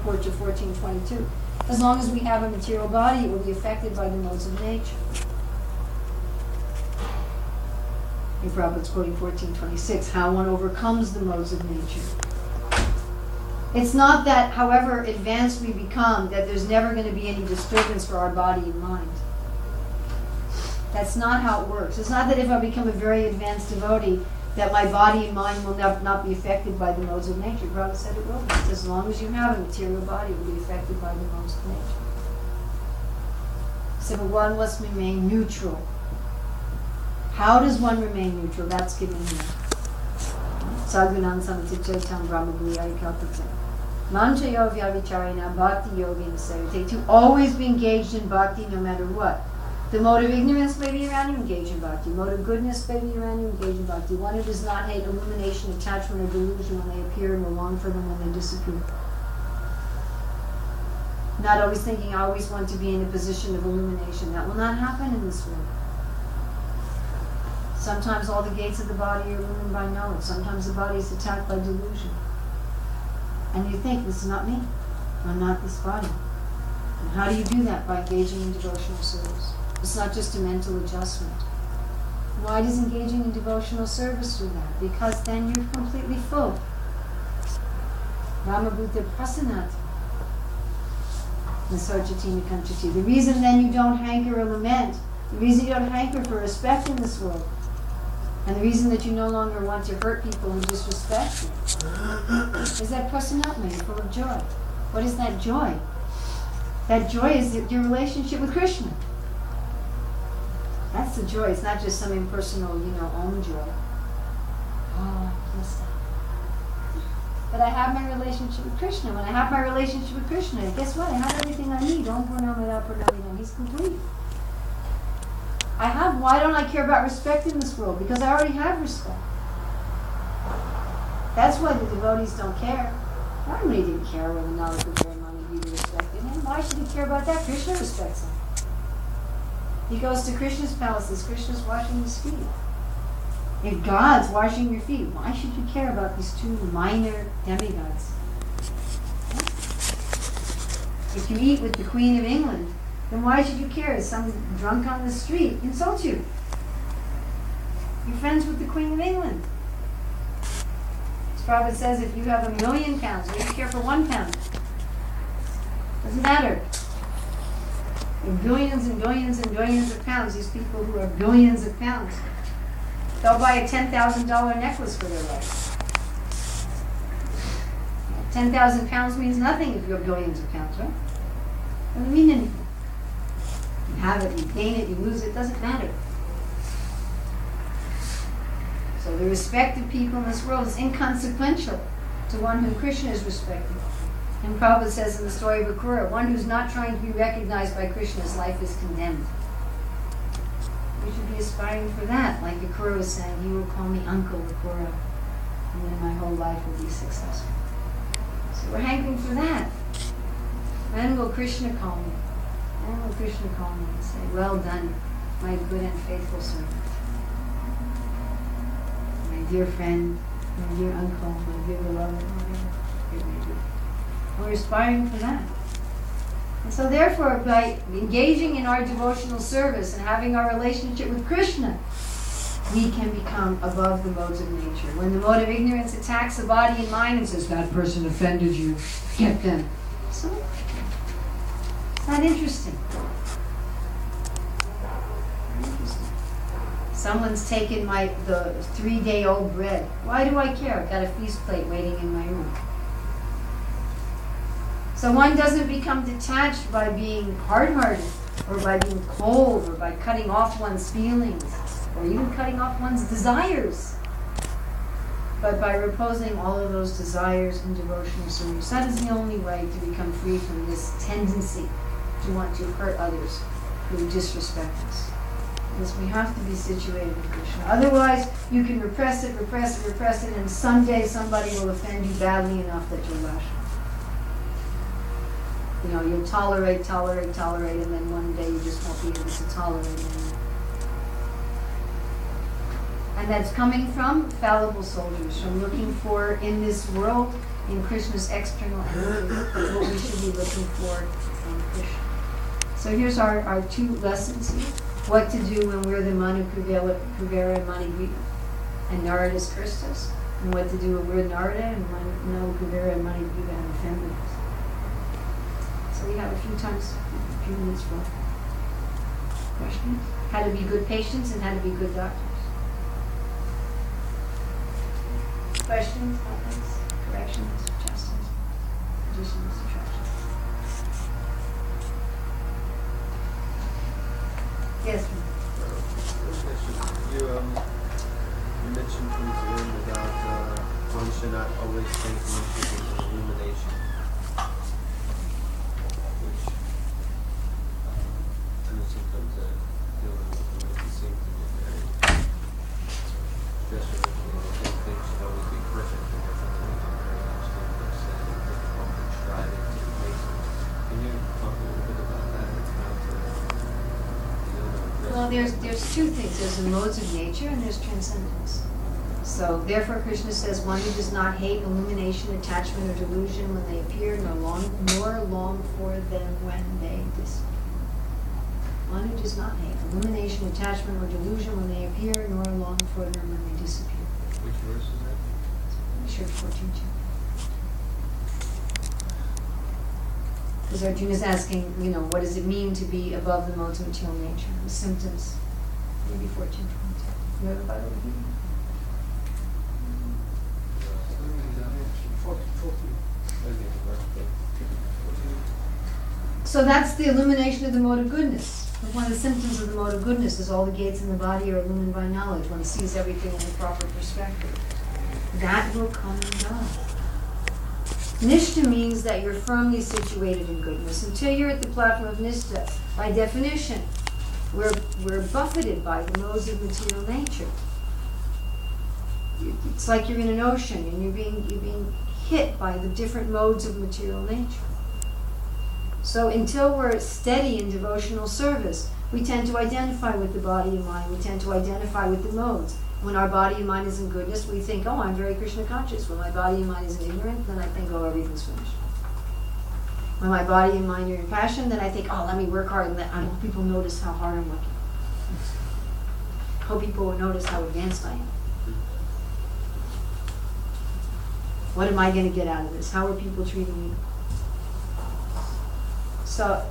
purport to 1422. As long as we have a material body, it will be affected by the modes of nature. In Prabhupada's quoting 1426, how one overcomes the modes of nature. It's not that, however advanced we become, that there's never going to be any disturbance for our body and mind. That's not how it works. It's not that if I become a very advanced devotee, that my body and mind will not be affected by the modes of nature. Prabhupada said it will be. As long as you have a material body, it will be affected by the modes of nature. So one must remain neutral. How does one remain neutral? That's given here. Sadgunan samatichaitam brahmaguriyai kalpate. Manchayo vyavicharina bhakti yogin sevate. To always be engaged in bhakti no matter what. The mode of ignorance may be around you, engage in bhakti. Mode of goodness may be around you, engage in bhakti. One who does not hate illumination, attachment, or delusion when they appear and will long for them when they disappear. Not always thinking, I always want to be in a position of illumination. That will not happen in this world. Sometimes all the gates of the body are illumined by knowledge. Sometimes the body is attacked by delusion. And you think, this is not me. I'm not this body. And how do you do that? By engaging in devotional service. It's not just a mental adjustment. Why does engaging in devotional service do that? Because then you're completely full. Ramabhuta prasanat. The reason then you don't hanker or lament, the reason you don't hanker for respect in this world, and the reason that you no longer want to hurt people who disrespect you, is that prasanatma, you're full of joy. What is that joy? That joy is your relationship with Krishna. That's the joy. It's not just some impersonal, own joy. Oh, yes. But I have my relationship with Krishna. When I have my relationship with Krishna, guess what? I have everything I need. He's complete. Why don't I care about respect in this world? Because I already have respect. That's why the devotees don't care. Normally didn't care whether Nalika Guru respected him. Why should he care about that? Krishna respects him. He goes to Krishna's palaces. Krishna's washing his feet. If God's washing your feet, why should you care about these two minor demigods? If you eat with the Queen of England, then why should you care? Some drunk on the street insults you. You're friends with the Queen of England. As Prabhupada says, if you have £1 million, why do you care for £1? Doesn't matter. Billions and billions and billions of pounds, these people who have billions of pounds, they'll buy a $10,000 necklace for their life. 10,000 pounds means nothing if you have billions of pounds, right? It doesn't mean anything. You have it, you gain it, you lose it, doesn't matter. So the respect of people in this world is inconsequential to one whom Krishna is respected. And Prabhupada says in the story of Akrura, one who's not trying to be recognized by Krishna's life is condemned. We should be aspiring for that. Like Akrura was saying, he will call me Uncle Akrura, and then my whole life will be successful. So we're hankering for that. When will Krishna call me? When will Krishna call me and say, well done, my good and faithful servant. My dear friend, my dear uncle, my dear beloved, whatever it may be. We're aspiring for that. And so therefore, by engaging in our devotional service and having our relationship with Krishna, we can become above the modes of nature. When the mode of ignorance attacks the body and mind and says, that person offended you, get them. So, it's not interesting. Someone's taken the 3-day-old bread. Why do I care? I've got a feast plate waiting in my room. So one doesn't become detached by being hard-hearted, or by being cold, or by cutting off one's feelings, or even cutting off one's desires, but by reposing all of those desires in devotional service. That is the only way to become free from this tendency to want to hurt others who disrespect us. Because we have to be situated in Krishna. Otherwise, you can repress it, and someday somebody will offend you badly enough that you'll lash out. You'll tolerate, and then one day you just won't be able to tolerate anymore. And that's coming from fallible soldiers, from looking for, in this world, in Krishna's external energy, what we should be looking for from Krishna. So here's our two lessons here. What to do when we're the Manu, Kuvera, Manigriva, and Narada is Christus. And what to do when we're Narada and Manu, Kuvera, and Manigriva and offended us. So we have a few minutes for questions. How to be good patients and how to be good doctors. Questions, comments, corrections, adjustments, additions, subtractions. Yes, ma'am. You mentioned towards the end about one should not always think one should be an illumination, which I know sometimes dealing with the way seem to be very stressful. They think should always be perfect, and that's something very interesting to say, difficult and striving to make it. Can you talk a little bit about that? Well, there's two things. There's the modes of nature and there's transcendence. So therefore Krishna says, one who does not hate illumination, attachment, or delusion when they appear, nor long for them when they disappear. One who does not hate illumination, attachment, or delusion when they appear, nor long for them when they disappear. Which verse is that? I'm sure 14 chapter. Because Arjuna is asking, what does it mean to be above the modes of material nature? The symptoms. Maybe 14, 20. You have a Bible with you? So that's the illumination of the mode of goodness. One of the symptoms of the mode of goodness is all the gates in the body are illumined by knowledge. One sees everything in the proper perspective. That will come and go. Nishta means that you're firmly situated in goodness. Until you're at the platform of Nishta, by definition, we're buffeted by the modes of material nature. It's like you're in an ocean and you're being hit by the different modes of material nature. So until we're steady in devotional service, we tend to identify with the body and mind. We tend to identify with the modes. When our body and mind is in goodness, we think, oh, I'm very Krishna conscious. When my body and mind is in ignorance, then I think, oh, everything's finished. When my body and mind are in passion, then I think, oh, let me work hard and I hope people notice how hard I'm working. I hope people will notice how advanced I am. What am I going to get out of this? How are people treating me? So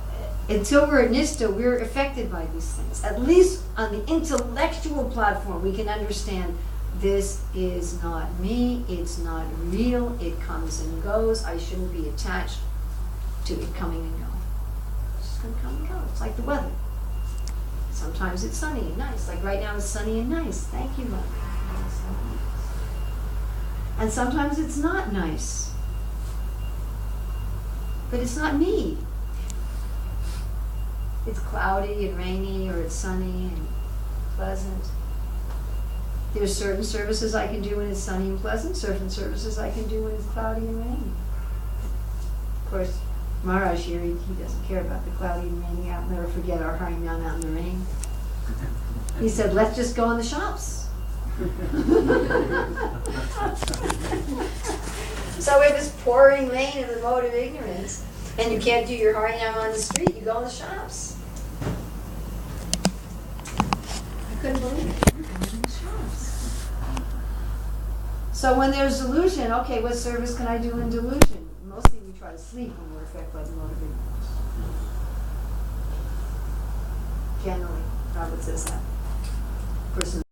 until we're at Nishta, we're affected by these things. At least on the intellectual platform, we can understand this is not me, it's not real, it comes and goes, I shouldn't be attached to it coming and going. It's just going to come and go. It's like the weather. Sometimes it's sunny and nice. Like right now it's sunny and nice. Thank you, Mother. And sometimes it's not nice. But it's not me. It's cloudy and rainy, or it's sunny and pleasant. There's certain services I can do when it's sunny and pleasant, certain services I can do when it's cloudy and rainy. Of course, Maharaj here, he doesn't care about the cloudy and rainy. I'll never forget our Harinyan out in the rain. He said, let's just go in the shops. So if it's pouring rain in the mode of ignorance, and you can't do your Harinam on the street, you go in the shops. I couldn't believe it. You go in the shops. So when there's delusion, okay, what service can I do in delusion? Mostly we try to sleep when we're affected by the mode of ignorance. Generally, Prabhupada says that. Person